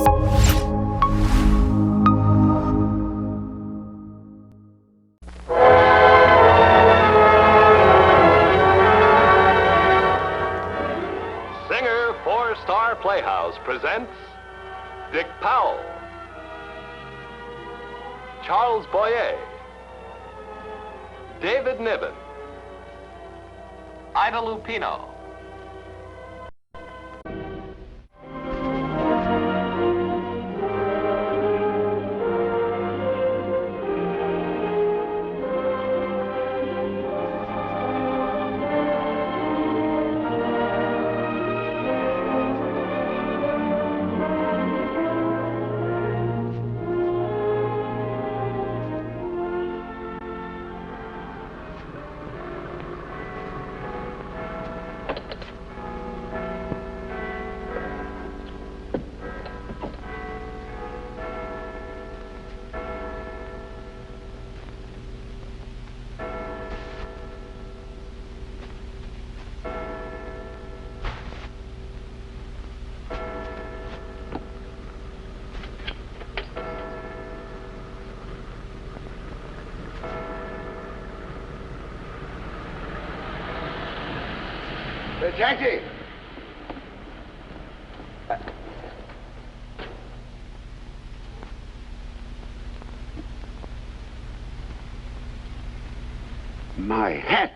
Singer for Star Playhouse presents Dick Powell, Charles Boyer, David Niven, Ida Lupino. Taxi! My hat!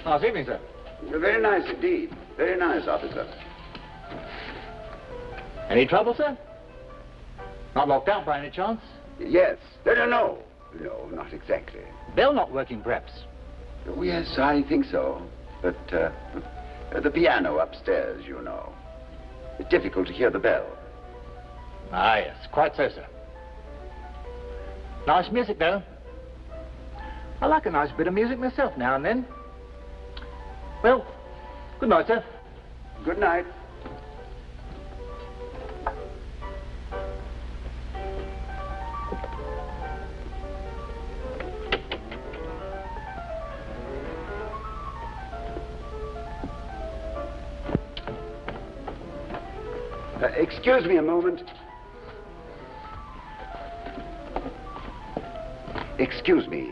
Nice evening, sir. Very nice indeed. Very nice, officer. Any trouble, sir? Not locked out by any chance? Yes. No, not exactly. Bell not working, perhaps? Oh, yes, I think so. But, the piano upstairs, you know. It's difficult to hear the bell. Ah, yes, quite so, sir. Nice music, though. I like a nice bit of music myself now and then. Well, good night, sir. Good night. Excuse me a moment. Excuse me,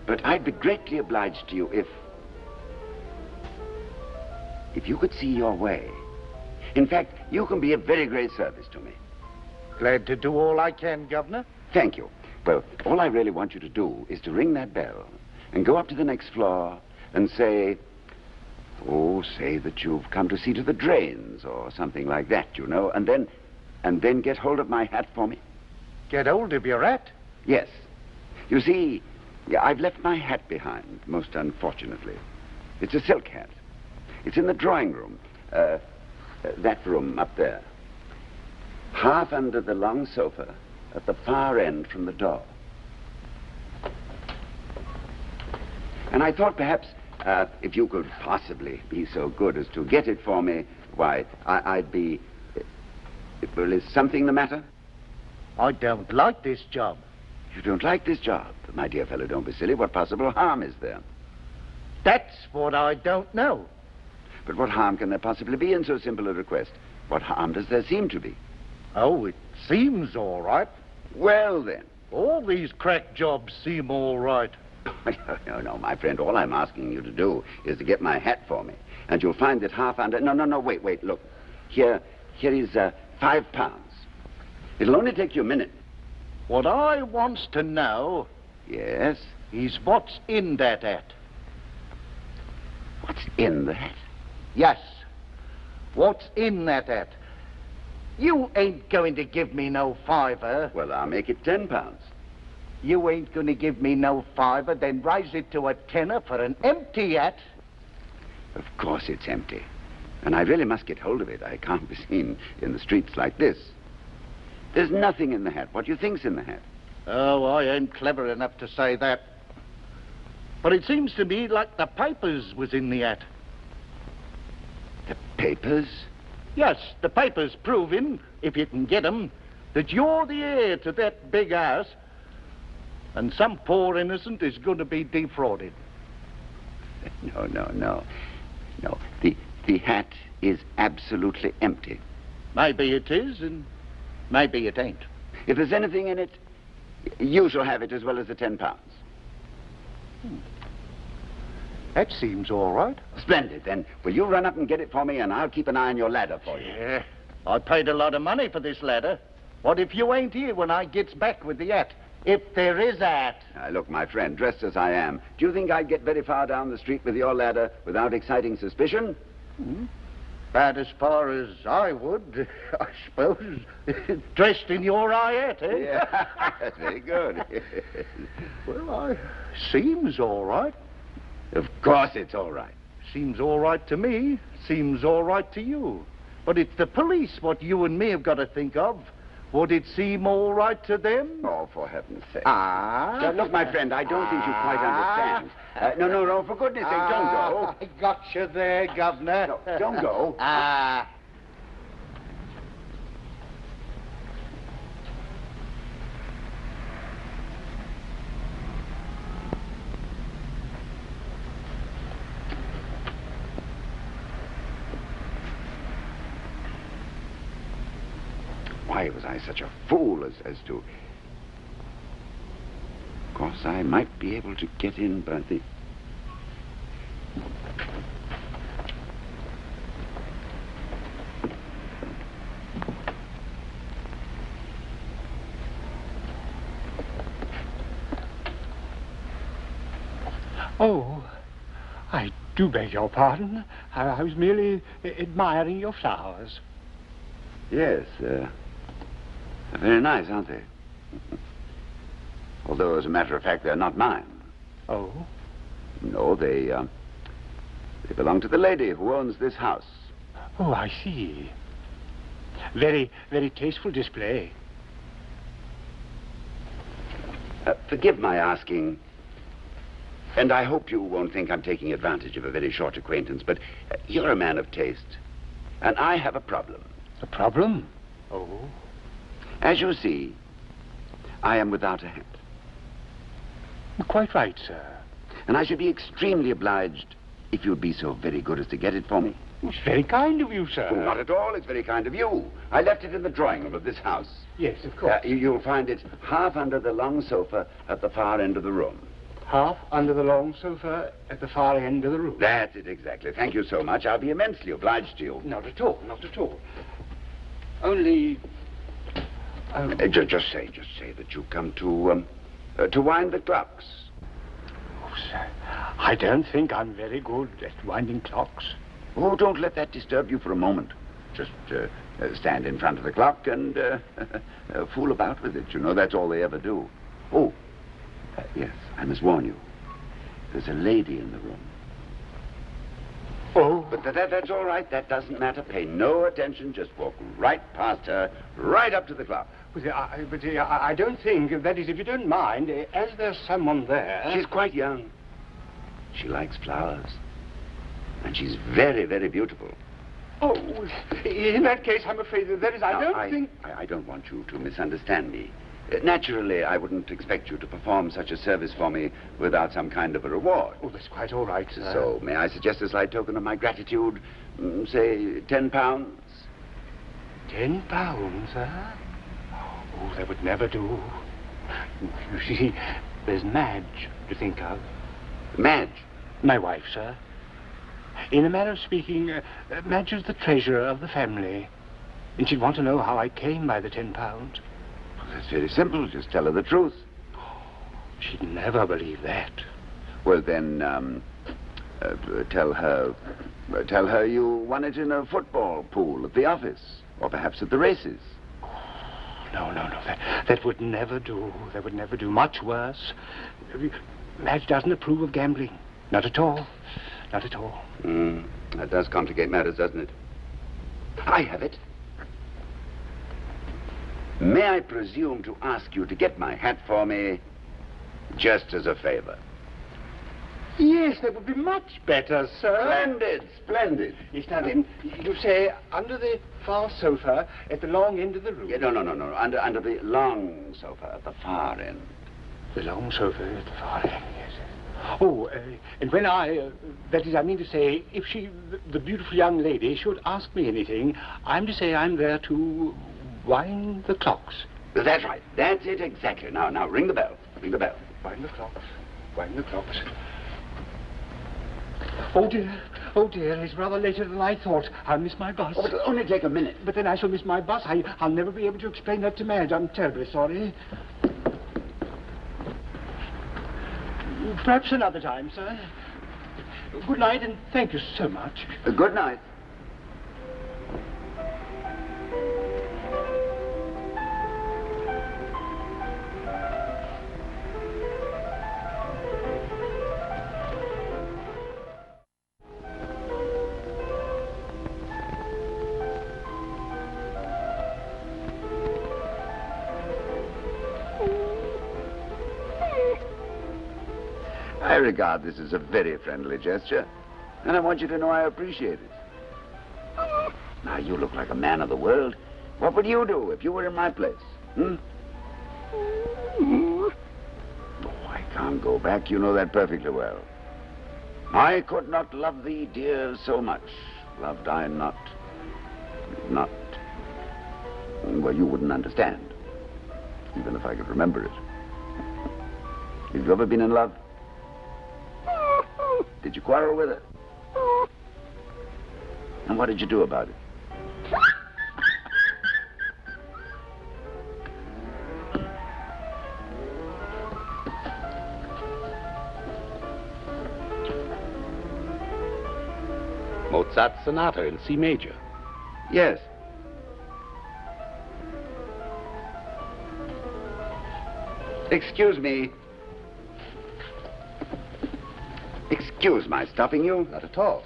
but I'd be greatly obliged to you if you could see your way. In fact, you can be a very great service to me. Glad to do all I can, Governor. Thank you. Well, all I really want you to do is to ring that bell and go up to the next floor and say that you've come to see to the drains or something like that, you know, and then get hold of my hat for me. Get hold of your hat? Yes. You see, I've left my hat behind, most unfortunately. It's a silk hat. It's in the drawing room, that room up there. Half under the long sofa at the far end from the door. And I thought perhaps if you could possibly be so good as to get it for me, why, I'd be... Well, is something the matter? I don't like this job. You don't like this job? My dear fellow, don't be silly. What possible harm is there? That's what I don't know. But what harm can there possibly be in so simple a request? What harm does there seem to be? Oh, it seems all right. Well, then. All these crack jobs seem all right. No, my friend, all I'm asking you to do is to get my hat for me. And you'll find that half under... No, wait, look. Here is £5. It'll only take you a minute. What I wants to know... Yes? Is what's in that hat. What's in the hat? Yes. What's in that hat? You ain't going to give me no fiver. Well, I'll make it £10. You ain't going to give me no fiver, then rise it to a tenner for an empty hat. Of course it's empty. And I really must get hold of it. I can't be seen in the streets like this. There's nothing in the hat. What do you think's in the hat? Oh, I ain't clever enough to say that. But it seems to me like the papers was in the hat. The papers? Yes, the papers proving, if you can get 'em, that you're the heir to that big house, and some poor innocent is going to be defrauded. No. The hat is absolutely empty. Maybe it is, and maybe it ain't. If there's anything in it, you shall have it as well as the £10. That seems all right. Splendid. Then will you run up and get it for me, and I'll keep an eye on your ladder for you. Yeah, I paid a lot of money for this ladder. What if you ain't here when I gets back with the hat? If there is a hat. Now, look, my friend, dressed as I am, do you think I'd get very far down the street with your ladder without exciting suspicion? About as far as I would, I suppose. Dressed in your eye hat, eh? Yeah, very good. Well, seems all right. Of course it's all right. Seems all right to me. Seems all right to you. But it's the police what you and me have got to think of. Would it seem all right to them? Oh, for heaven's sake. Ah. Look, my friend, I don't think you quite understand. No, for goodness sake, don't go. I got you there, Governor. No, don't go. Why was I such a fool as to... Of course, I might be able to get in by the... Oh, I do beg your pardon. I was merely admiring your flowers. Yes, very nice, aren't they? Although, as a matter of fact, they're not mine. Oh? No, they belong to the lady who owns this house. Oh, I see. Very, very tasteful display. Forgive my asking, and I hope you won't think I'm taking advantage of a very short acquaintance, but you're a man of taste, and I have a problem. A problem? Oh. As you see, I am without a hat. Quite right, sir. And I should be extremely obliged if you'd be so very good as to get it for me. It's very kind of you, sir. Oh, not at all. It's very kind of you. I left it in the drawing room of this house. Yes, of course. You'll find it half under the long sofa at the far end of the room. Half under the long sofa at the far end of the room. That's it, exactly. Thank you so much. I'll be immensely obliged to you. Not at all, not at all. Only... Just say that you come to wind the clocks. Oh, sir, I don't think I'm very good at winding clocks. Oh, don't let that disturb you for a moment. Just stand in front of the clock and fool about with it. You know, that's all they ever do. Oh, yes, I must warn you. There's a lady in the room. Oh. But that's all right. That doesn't matter. Pay no attention. Just walk right past her, right up to the clock. I don't think, that is, if you don't mind, as there's someone there... She's quite young. She likes flowers. And she's very, very beautiful. Oh, in that case, I'm afraid that is, I don't want you to misunderstand me. Naturally, I wouldn't expect you to perform such a service for me without some kind of a reward. Oh, that's quite all right, sir. So, may I suggest a slight token of my gratitude? Say, £10? £10, sir? Oh, that would never do. You see, there's Madge to think of. Madge? My wife, sir. In a manner of speaking, Madge is the treasurer of the family. And she'd want to know how I came by the £10. Well, that's very simple. Just tell her the truth. She'd never believe that. Well, then, Tell her you won it in a football pool at the office, or perhaps at the races. No. That would never do. That would never do. Much worse. Madge doesn't approve of gambling. Not at all. Not at all. That does complicate matters, doesn't it? I have it. May I presume to ask you to get my hat for me, just as a favor? Yes, that would be much better, sir. Splendid, splendid. Yes, now then, you say under the far sofa at the long end of the room. Yeah, no. Under the long sofa at the far end. The long sofa at the far end, yes. Oh, and when that is, I mean to say, if the beautiful young lady should ask me anything, I'm to say I'm there to wind the clocks. That's right. That's it exactly. Now, ring the bell. Ring the bell. Wind the clocks. Wind the clocks. Oh, dear, it's rather later than I thought. I'll miss my bus. Oh, it'll only take a minute. But then I shall miss my bus. I'll never be able to explain that to Madge. I'm terribly sorry. Perhaps another time, sir. Good night, and thank you so much. Good night. I regard this as a very friendly gesture, and I want you to know I appreciate it. Now, you look like a man of the world. What would you do if you were in my place? Oh, I can't go back. You know that perfectly well. I could not love thee, dear, so much. Loved I not... Well, you wouldn't understand, even if I could remember it. Have you ever been in love? Did you quarrel with her? And what did you do about it? Mozart's Sonata in C major. Yes. Excuse me. Excuse my stopping you. Not at all.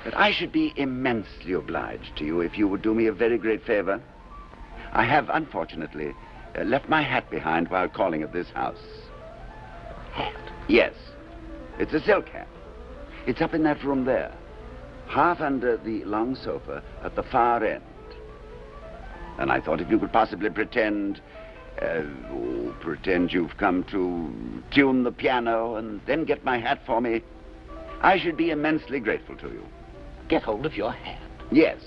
But I should be immensely obliged to you if you would do me a very great favor. I have, unfortunately, left my hat behind while calling at this house. Hat? Yes. It's a silk hat. It's up in that room there, half under the long sofa at the far end. And I thought if you could possibly pretend you've come to tune the piano and then get my hat for me, I should be immensely grateful to you. Get hold of your hat. Yes.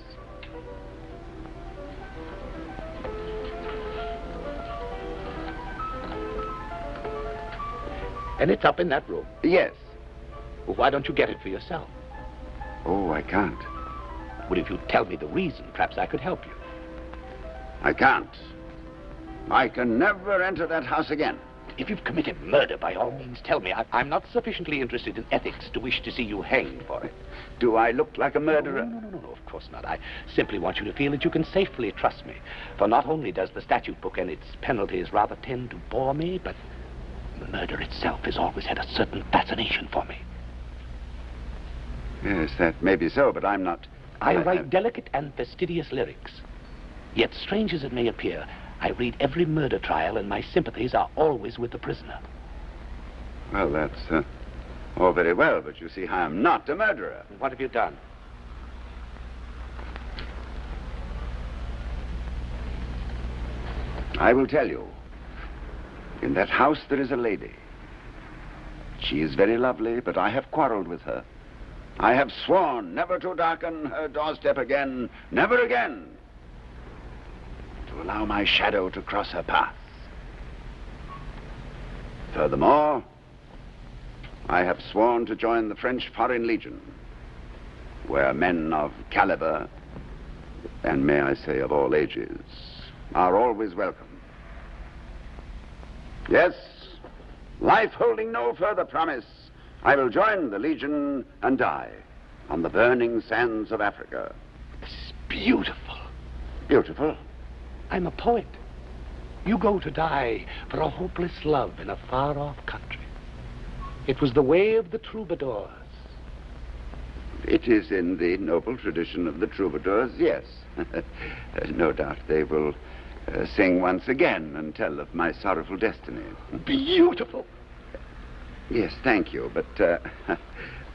And it's up in that room. Yes. Well, why don't you get it for yourself? Oh, I can't. Well, if you tell me the reason, perhaps I could help you. I can't. I can never enter that house again. If you've committed murder, by all means, tell me. I'm not sufficiently interested in ethics to wish to see you hanged for it. Do I look like a murderer? No, of course not. I simply want you to feel that you can safely trust me. For not only does the statute book and its penalties rather tend to bore me, but murder itself has always had a certain fascination for me. Yes, that may be so, but I'm not... I write delicate and fastidious lyrics. Yet, strange as it may appear, I read every murder trial, and my sympathies are always with the prisoner. Well, that's all very well, but you see, I am not a murderer. What have you done? I will tell you. In that house there is a lady. She is very lovely, but I have quarreled with her. I have sworn never to darken her doorstep again, never again, to allow my shadow to cross her path. Furthermore, I have sworn to join the French Foreign Legion, where men of caliber, and may I say of all ages, are always welcome. Yes, life holding no further promise, I will join the Legion and die on the burning sands of Africa. It's beautiful. Beautiful? I'm a poet. You go to die for a hopeless love in a far-off country. It was the way of the troubadours. It is in the noble tradition of the troubadours, yes. No doubt they will sing once again and tell of my sorrowful destiny. Beautiful. Yes, thank you, but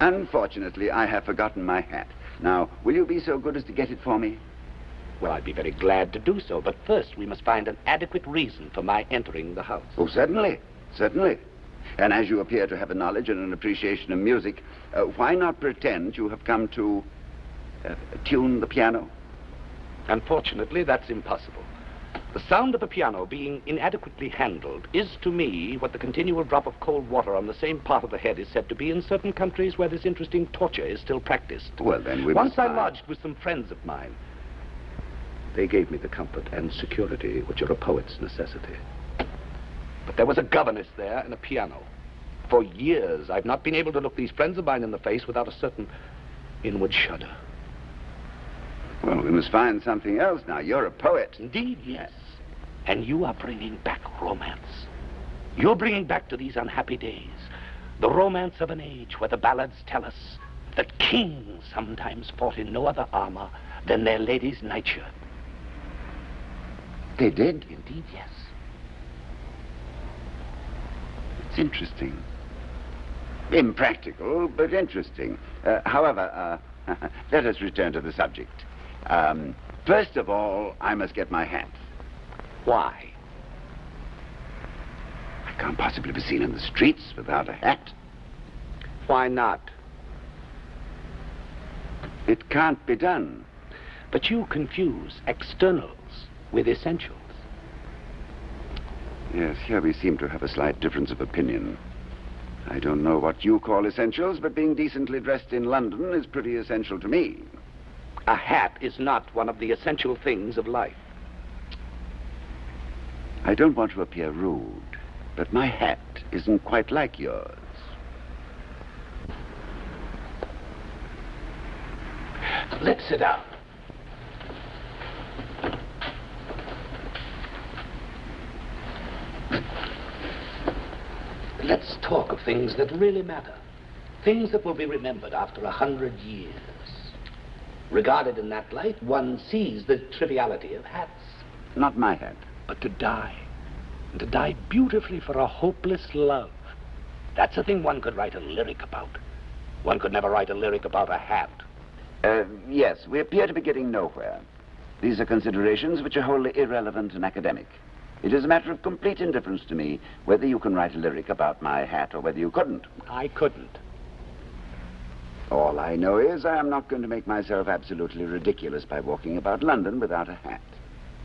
unfortunately I have forgotten my hat. Now, will you be so good as to get it for me? Well, I'd be very glad to do so, but first we must find an adequate reason for my entering the house. Oh, certainly, certainly. And as you appear to have a knowledge and an appreciation of music, why not pretend you have come to tune the piano? Unfortunately, that's impossible. The sound of a piano being inadequately handled is to me what the continual drop of cold water on the same part of the head is said to be in certain countries where this interesting torture is still practiced. Well, then we Once must I lodged with some friends of mine. They gave me the comfort and security which are a poet's necessity. But there was a governess there and a piano. For years, I've not been able to look these friends of mine in the face without a certain inward shudder. Well, we must find something else now. You're a poet. Indeed, yes. And you are bringing back romance. You're bringing back to these unhappy days the romance of an age where the ballads tell us that kings sometimes fought in no other armor than their ladies' nightshirt. They did? Indeed, yes. It's interesting. Impractical, but interesting. However, let us return to the subject. First of all, I must get my hat. Why? I can't possibly be seen in the streets without a hat. Why not? It can't be done. But you confuse externals with essentials. Yes, here we seem to have a slight difference of opinion. I don't know what you call essentials, but being decently dressed in London is pretty essential to me. A hat is not one of the essential things of life. I don't want to appear rude, but my hat isn't quite like yours. Let's sit down. Let's talk of things that really matter. Things that will be remembered after 100 years. Regarded in that light, one sees the triviality of hats. Not my hat. But to die, and to die beautifully for a hopeless love, that's a thing one could write a lyric about. One could never write a lyric about a hat. Yes, we appear to be getting nowhere. These are considerations which are wholly irrelevant and academic. It is a matter of complete indifference to me whether you can write a lyric about my hat or whether you couldn't. I couldn't. All I know is I am not going to make myself absolutely ridiculous by walking about London without a hat.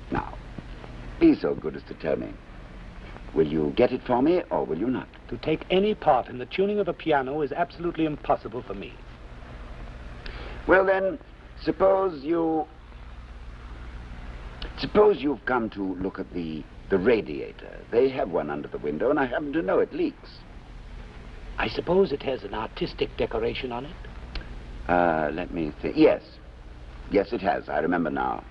Now, be so good as to tell me, will you get it for me or will you not? To take any part in the tuning of a piano is absolutely impossible for me. Well then, suppose you've come to look at the radiator. They have one under the window and I happen to know it leaks. I suppose it has an artistic decoration on it? Let me think. Yes. Yes, it has. I remember now.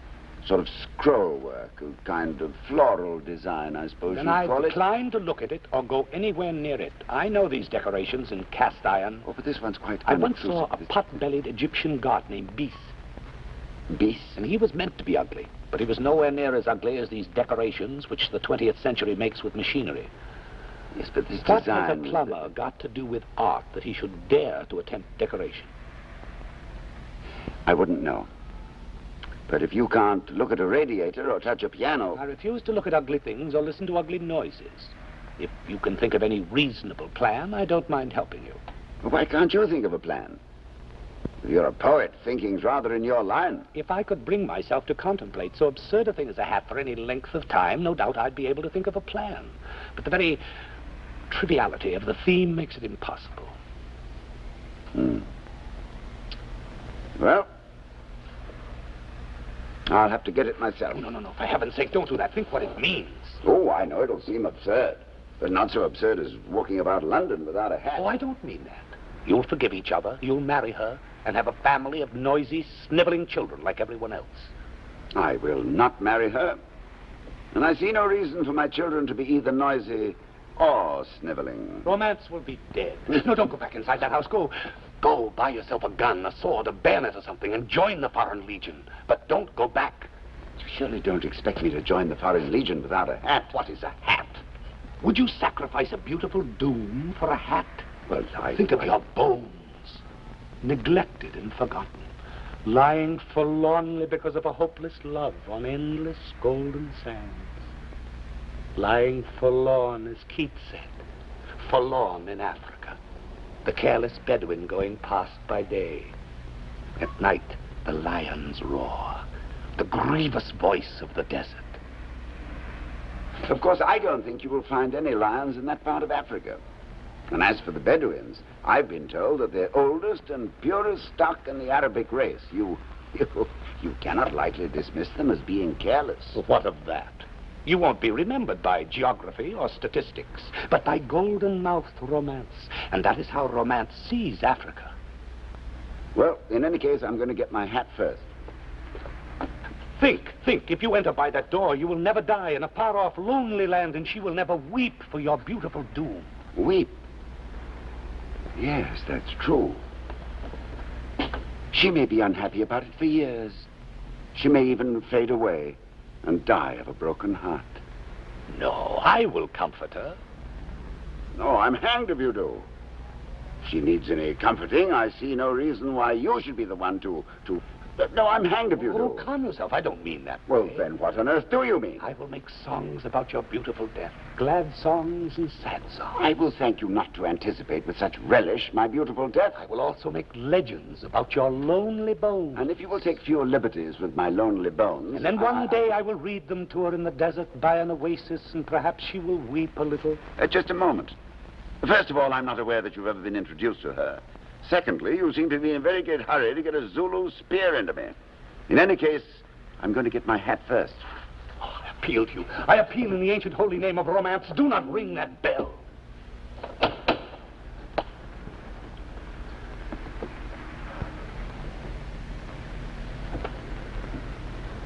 Sort of scroll work, a kind of floral design, I suppose you'd call it. Then I decline to look at it or go anywhere near it. I know these decorations in cast iron. Oh, but this one's quite I once unobtrusive. saw a pot-bellied Egyptian god named Bis. Bis? And he was meant to be ugly, but he was nowhere near as ugly as these decorations which the 20th century makes with machinery. Yes, but this What design... has a plumber got to do with art that he should dare to attempt decoration? I wouldn't know. But if you can't look at a radiator or touch a piano... I refuse to look at ugly things or listen to ugly noises. If you can think of any reasonable plan, I don't mind helping you. Well, why can't you think of a plan? If you're a poet, thinking's rather in your line. If I could bring myself to contemplate so absurd a thing as a hat for any length of time, no doubt I'd be able to think of a plan. But the very triviality of the theme makes it impossible. Well, I'll have to get it myself. No, for heaven's sake, don't do that. Think what it means. Oh, I know it'll seem absurd, but not so absurd as walking about London without a hat. Oh, I don't mean that. You'll forgive each other, you'll marry her, and have a family of noisy, sniveling children like everyone else. I will not marry her. And I see no reason for my children to be either noisy or sniveling. Romance will be dead. No, don't go back inside that house. Go buy yourself a gun, a sword, a bayonet or something, and join the Foreign Legion. But don't go back. You surely don't expect me to join the Foreign Legion without a hat. What is a hat? Would you sacrifice a beautiful doom for a hat? Well, Think of your bones, neglected and forgotten, lying forlornly because of a hopeless love on endless golden sands. Lying forlorn, as Keats said, forlorn in Africa, the careless Bedouin going past by day. At night, the lions roar, the grievous voice of the desert. Of course, I don't think you will find any lions in that part of Africa. And as for the Bedouins, I've been told that they're oldest and purest stock in the Arabic race. You cannot lightly dismiss them as being careless. Well, what of that? You won't be remembered by geography or statistics, but by golden-mouthed romance. And that is how romance sees Africa. Well, in any case, I'm going to get my hat first. Think. If you enter by that door, you will never die in a far-off, lonely land, and she will never weep for your beautiful doom. Weep? Yes, that's true. She may be unhappy about it for years. She may even fade away and die of a broken heart. No, I will comfort her. No, I'm hanged if you do. If she needs any comforting, I see no reason why you should be the one to... No, I'm hanged if you do. Oh, calm yourself. I don't mean that Well, way. then what on earth do you mean? I will make songs about your beautiful death. Glad songs and sad songs. I will thank you not to anticipate with such relish my beautiful death. I will also make legends about your lonely bones. And if you will take fewer liberties with my lonely bones... And then one day I will read them to her in the desert by an oasis, and perhaps she will weep a little. Just a moment. First of all, I'm not aware that you've ever been introduced to her. Secondly, you seem to be in a very great hurry to get a Zulu spear into me. In any case, I'm going to get my hat first. Oh, I appeal to you. I appeal in the ancient holy name of romance. Do not ring that bell.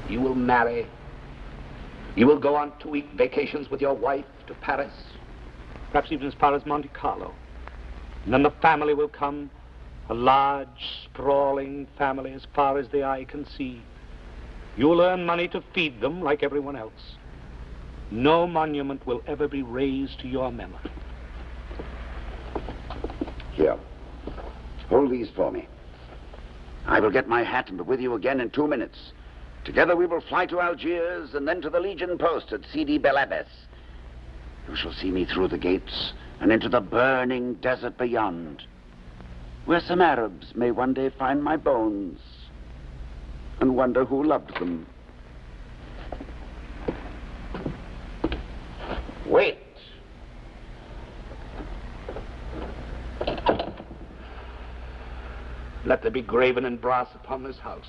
You will marry. You will go on 2-week vacations with your wife to Paris, perhaps even as far as Monte Carlo. And then the family will come. A large, sprawling family as far as the eye can see. You'll earn money to feed them like everyone else. No monument will ever be raised to your memory. Here. Hold these for me. I will get my hat and be with you again in 2 minutes. Together we will fly to Algiers and then to the Legion post at Sidi Bel Abbes. You shall see me through the gates and into the burning desert beyond, where some Arabs may one day find my bones and wonder who loved them. Wait. Let there be graven in brass upon this house.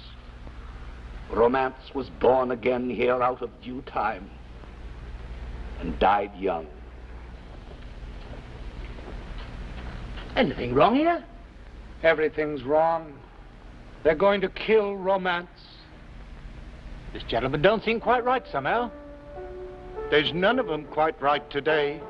Romance was born again here out of due time and died young. Anything wrong here? Everything's wrong. They're going to kill romance. This gentleman don't seem quite right somehow. There's none of them quite right today.